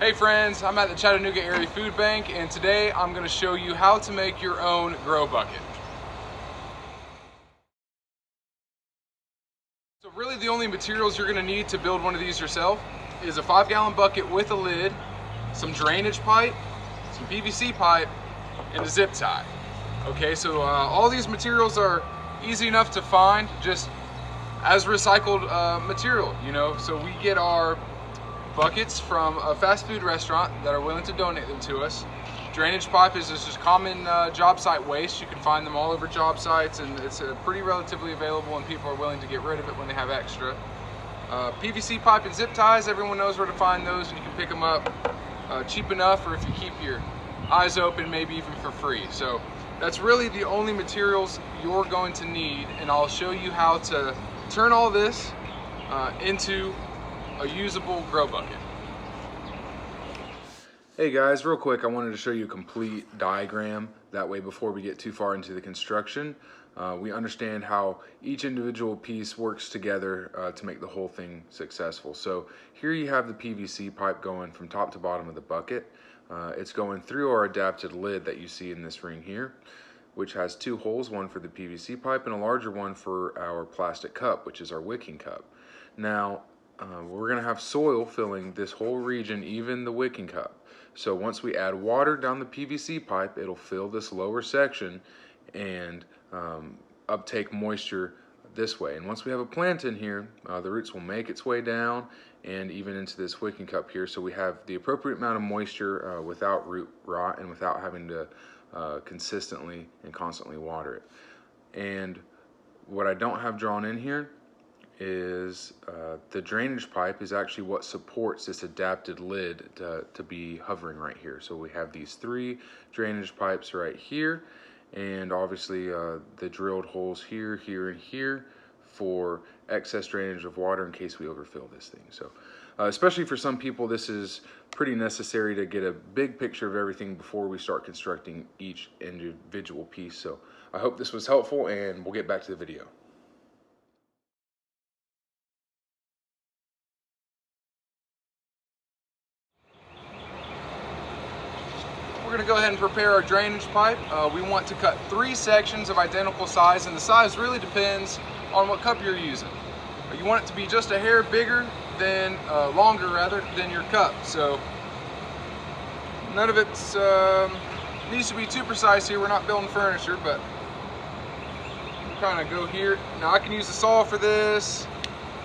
Hey friends, I'm at the Chattanooga Area Food Bank, and today I'm going to show you how to make your own grow bucket. So really the only materials you're going to need to build one of these yourself is a 5-gallon bucket with a lid, some drainage pipe, some PVC pipe, and a zip tie. Okay, so all these materials are easy enough to find just as recycled material, you know. So we get our buckets from a fast food restaurant that are willing to donate them to us. Drainage pipe is just common job site waste. You can find them all over job sites, and it's pretty relatively available, and people are willing to get rid of it when they have extra. PVC pipe and zip ties, everyone knows where to find those, and you can pick them up cheap enough, or if you keep your eyes open, maybe even for free. So that's really the only materials you're going to need, and I'll show you how to turn all this into a usable grow bucket. Hey guys, real quick, I wanted to show you a complete diagram. That way, before we get too far into the construction, we understand how each individual piece works together to make the whole thing successful. So here you have the PVC pipe going from top to bottom of the bucket. It's going through our adapted lid that you see in this ring here, which has 2 holes, one for the PVC pipe and a larger one for our plastic cup, which is our wicking cup. Now, we're going to have soil filling this whole region, even the wicking cup. So once we add water down the PVC pipe, it'll fill this lower section and uptake moisture this way. And once we have a plant in here, the roots will make its way down and even into this wicking cup here, so we have the appropriate amount of moisture without root rot and without having to consistently and constantly water it. And what I don't have drawn in here is the drainage pipe is actually what supports this adapted lid to be hovering right here. So we have these 3 drainage pipes right here, and obviously the drilled holes here, here, and here for excess drainage of water in case we overfill this thing. So especially for some people, this is pretty necessary to get a big picture of everything before we start constructing each individual piece. So I hope this was helpful, and we'll get back to the video. We're going to go ahead and prepare our drainage pipe. We want to cut 3 sections of identical size, and the size really depends on what cup you're using. You want it to be just a hair bigger than, longer rather, than your cup. So none of it needs to be too precise here. We're not building furniture, but kind of go here. Now I can use a saw for this.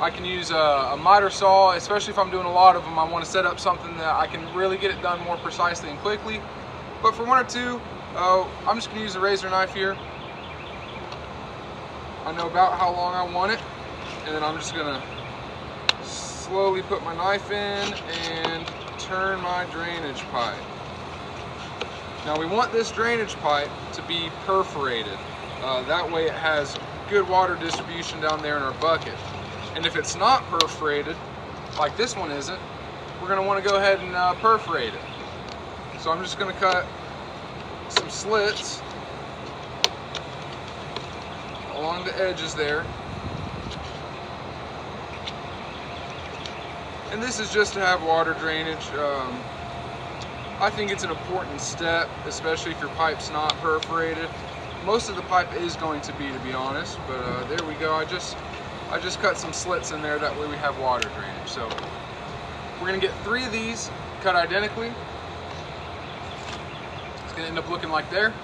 I can use a miter saw, especially if I'm doing a lot of them. I want to set up something that I can really get it done more precisely and quickly. But for 1 or 2, I'm just going to use a razor knife here. I know about how long I want it, and then I'm just going to slowly put my knife in and turn my drainage pipe. Now we want this drainage pipe to be perforated. That way it has good water distribution down there in our bucket. And if it's not perforated, like this one isn't, we're going to want to go ahead and perforate it. So I'm just going to cut some slits along the edges there. And this is just to have water drainage. I think it's an important step, especially if your pipe's not perforated. Most of the pipe is going to be honest, but there we go. I just cut some slits in there, that way we have water drainage. So we're going to get 3 of these cut identically. It's going to end up looking like there,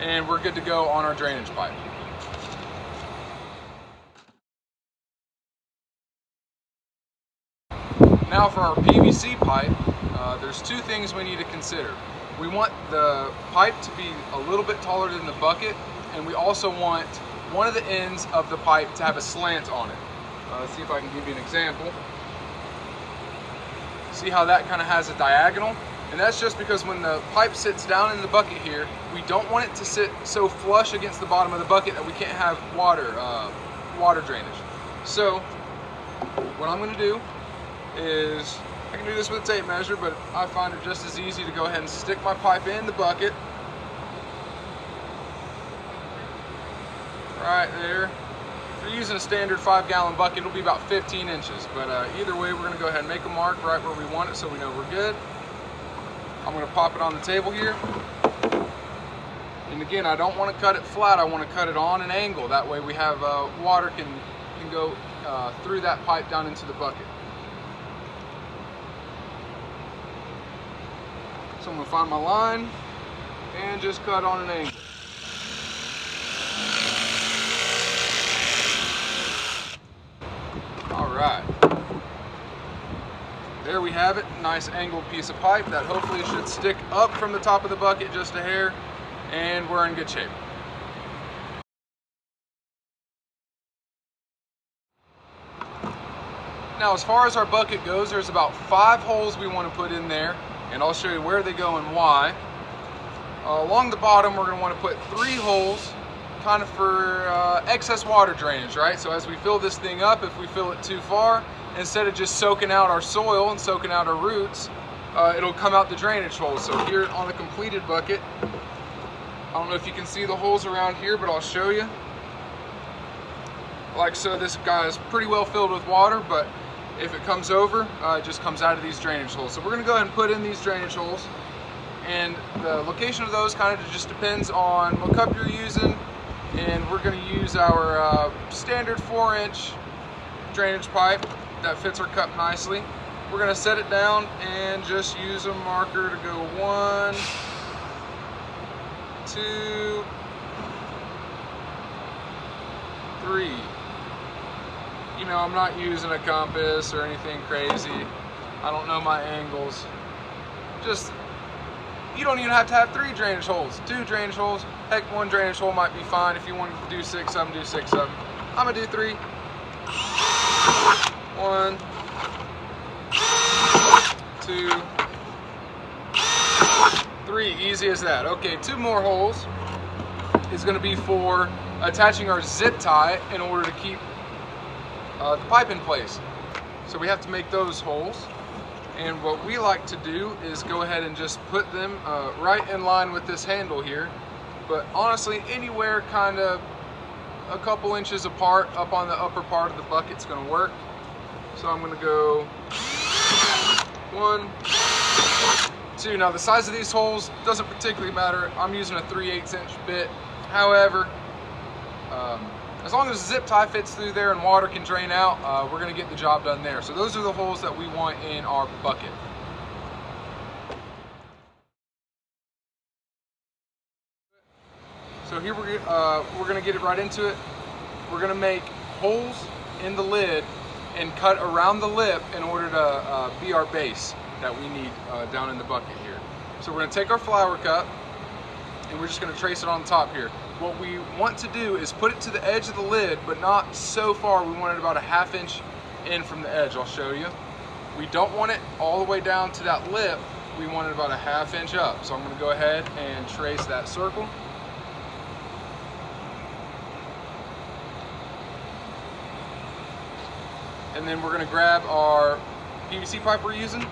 and we're good to go on our drainage pipe. Now for our PVC pipe, there's 2 things we need to consider. We want the pipe to be a little bit taller than the bucket, and we also want one of the ends of the pipe to have a slant on it. Let's see if I can give you an example. See how that kind of has a diagonal? And that's just because when the pipe sits down in the bucket here, we don't want it to sit so flush against the bottom of the bucket that we can't have water drainage. So what I'm going to do is, I can do this with a tape measure, but I find it just as easy to go ahead and stick my pipe in the bucket right there, you're using a standard 5-gallon bucket, it'll be about 15 inches. But either way, we're gonna go ahead and make a mark right where we want it so we know we're good. I'm gonna pop it on the table here. And again, I don't want to cut it flat, I want to cut it on an angle. That way we have water can go through that pipe down into the bucket. So I'm going to find my line and just cut on an angle. Alright. There we have it, nice angled piece of pipe that hopefully should stick up from the top of the bucket just a hair, and we're in good shape. Now as far as our bucket goes, there's about 5 holes we want to put in there, and I'll show you where they go and why. Along the bottom, we're going to want to put 3 holes kind of for excess water drainage, right? So as we fill this thing up, if we fill it too far, instead of just soaking out our soil and soaking out our roots, it'll come out the drainage hole. So here on the completed bucket, I don't know if you can see the holes around here, but I'll show you. Like so, this guy is pretty well filled with water, but if it comes over, it just comes out of these drainage holes. So we're going to go ahead and put in these drainage holes, and the location of those kind of just depends on what cup you're using, and we're going to use our standard 4-inch drainage pipe that fits our cup nicely. We're going to set it down and just use a marker to go 1, 2, 3. You know, I'm not using a compass or anything crazy. I don't know my angles. Just, you don't even have to have 3 drainage holes. 2 drainage holes, heck, 1 drainage hole might be fine. If you want to do 6 of them, do 6 of them. I'm gonna do 3. 1, 2, 3, easy as that. Okay, 2 more holes is gonna be for attaching our zip tie in order to keep the pipe in place. So we have to make those holes, and what we like to do is go ahead and just put them right in line with this handle here, but honestly anywhere kind of a couple inches apart up on the upper part of the bucket's going to work. So I'm going to go 1, 2. Now the size of these holes doesn't particularly matter. I'm using a 3/8 inch bit. However, as long as the zip tie fits through there and water can drain out, we're going to get the job done there. So those are the holes that we want in our bucket. So here we're going to get it right into it. We're going to make holes in the lid and cut around the lip in order to be our base that we need down in the bucket here. So we're going to take our flower cup and we're just going to trace it on the top here. What we want to do is put it to the edge of the lid, but not so far. We want it about a 1/2 inch in from the edge. I'll show you. We don't want it all the way down to that lip. We want it about a 1/2 inch up. So I'm going to go ahead and trace that circle. And then we're going to grab our PVC pipe we're using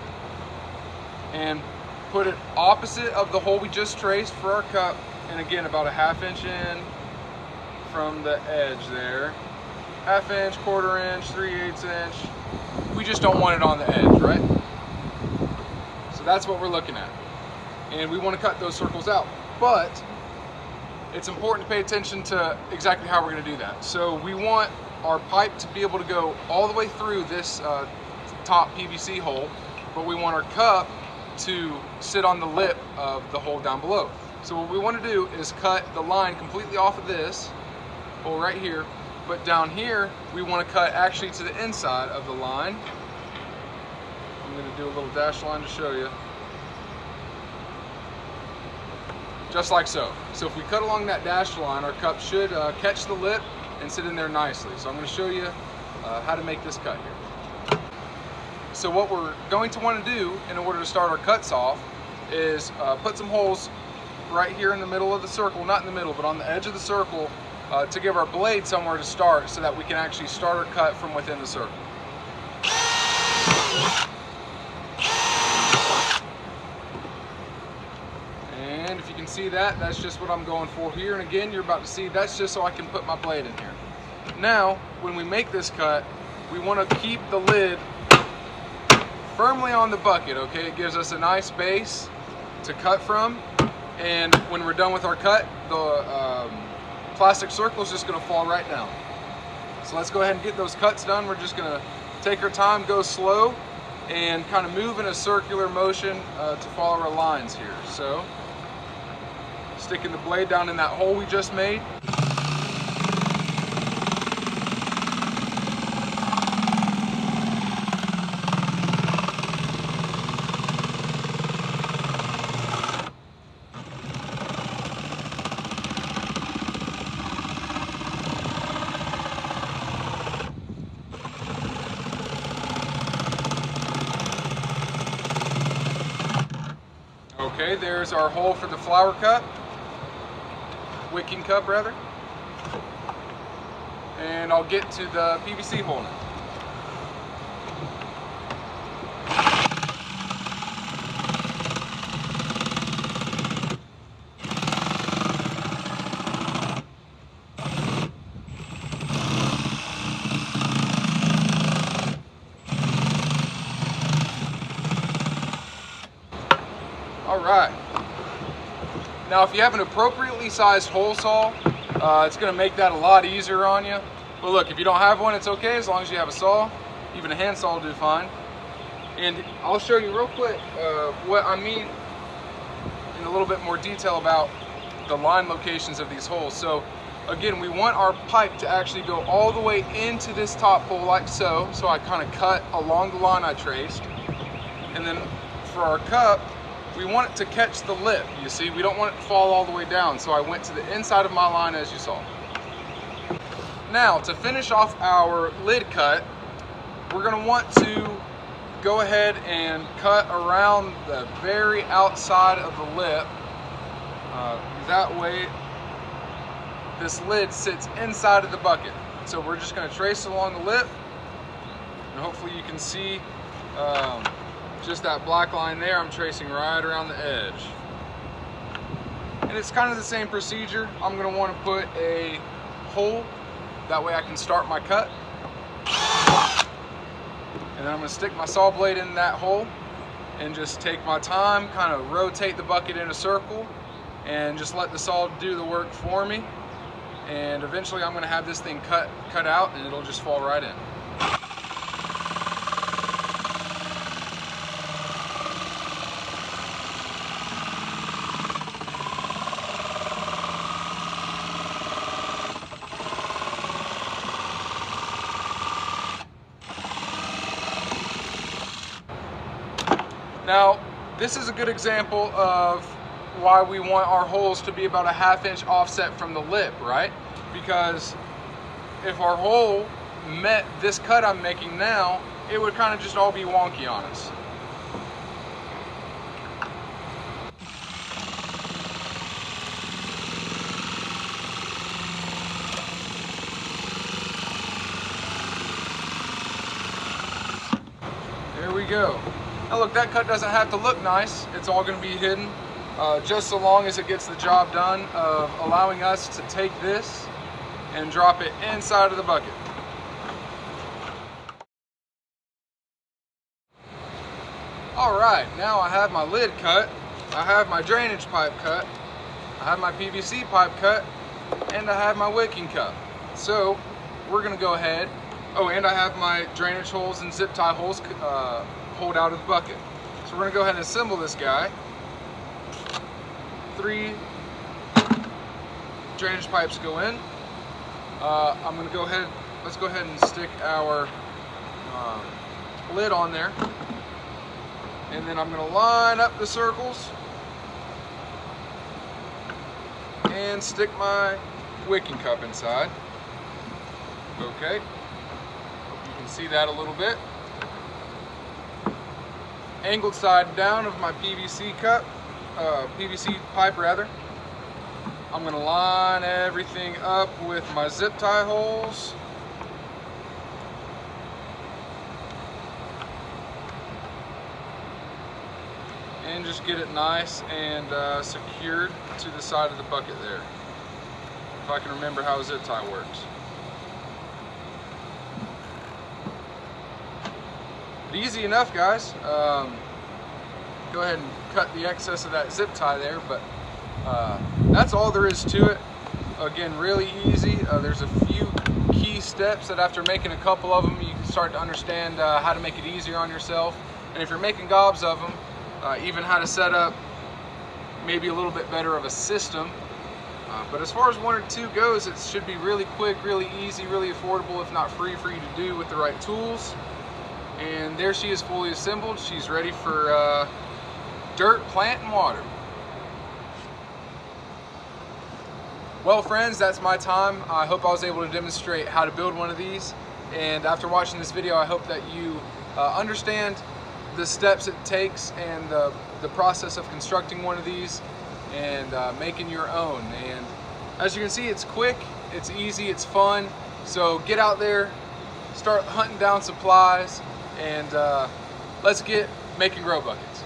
and put it opposite of the hole we just traced for our cup, and again about a 1/2 inch in from the edge there. 1/2 inch, 1/4 inch, 3/8 inch. We just don't want it on the edge, right? So that's what we're looking at. And we want to cut those circles out. But it's important to pay attention to exactly how we're going to do that. So we want our pipe to be able to go all the way through this top PVC hole, but we want our cup to sit on the lip of the hole down below. So what we want to do is cut the line completely off of this hole right here, but down here we want to cut actually to the inside of the line. I'm going to do a little dash line to show you. Just like so. So if we cut along that dashed line, our cup should catch the lip and sit in there nicely. So I'm going to show you how to make this cut here. So what we're going to want to do in order to start our cuts off is put some holes right here in the middle of the circle, not in the middle, but on the edge of the circle, to give our blade somewhere to start so that we can actually start our cut from within the circle. And if you can see that, that's just what I'm going for here. And again, you're about to see, that's just so I can put my blade in here. Now, when we make this cut, we want to keep the lid firmly on the bucket, okay? It gives us a nice base to cut from, and when we're done with our cut, the plastic circle is just going to fall right down. So let's go ahead and get those cuts done. We're just going to take our time, go slow, and kind of move in a circular motion to follow our lines here. So, sticking the blade down in that hole we just made. Okay, there's our hole for the flower cup, wicking cup rather. And I'll get to the PVC hole now. Alright, now if you have an appropriately sized hole saw, it's going to make that a lot easier on you. But look, if you don't have one, it's okay as long as you have a saw. Even a hand saw will do fine. And I'll show you real quick what I mean in a little bit more detail about the line locations of these holes. So again, we want our pipe to actually go all the way into this top hole like so. So I kind of cut along the line I traced. And then for our cup, we want it to catch the lip, you see. We don't want it to fall all the way down, so I went to the inside of my line as you saw. Now, to finish off our lid cut, we're going to want to go ahead and cut around the very outside of the lip. That way, this lid sits inside of the bucket. So we're just going to trace along the lip, and hopefully you can see just that black line there. I'm tracing right around the edge. And it's kind of the same procedure. I'm going to want to put a hole, that way I can start my cut. And then I'm going to stick my saw blade in that hole and just take my time, kind of rotate the bucket in a circle and just let the saw do the work for me. And eventually I'm going to have this thing cut out and it'll just fall right in. Now, this is a good example of why we want our holes to be about a 1/2 inch offset from the lip, right? Because if our hole met this cut I'm making now, it would kind of just all be wonky on us. There we go. Now look, that cut doesn't have to look nice. It's all going to be hidden, just so long as it gets the job done of allowing us to take this and drop it inside of the bucket. Alright, now I have my lid cut, I have my drainage pipe cut, I have my PVC pipe cut, and I have my wicking cup. So we're going to go ahead, oh, and I have my drainage holes and zip tie holes pulled out of the bucket. So we're going to go ahead and assemble this guy. 3 drainage pipes go in. I'm going to go ahead, let's go ahead and stick our lid on there. And then I'm going to line up the circles and stick my wicking cup inside. Okay, hope you can see that a little bit. Angled side down of my PVC cup, PVC pipe rather. I'm going to line everything up with my zip tie holes. And just get it nice and secured to the side of the bucket there. If I can remember how a zip tie works. easy enough, guys. Go ahead and cut the excess of that zip tie there, but that's all there is to it. Again, really easy. There's a few key steps that after making a couple of them, you can start to understand how to make it easier on yourself. And if you're making gobs of them, even how to set up maybe a little bit better of a system. But as far as 1 or 2 goes, it should be really quick, really easy, really affordable, if not free for you to do with the right tools. And there she is, fully assembled. She's ready for dirt, plant, and water. Well, friends, that's my time. I hope I was able to demonstrate how to build one of these. And after watching this video, I hope that you understand the steps it takes and the process of constructing one of these and making your own. And as you can see, it's quick, it's easy, it's fun. So get out there, start hunting down supplies, and let's get making grow buckets.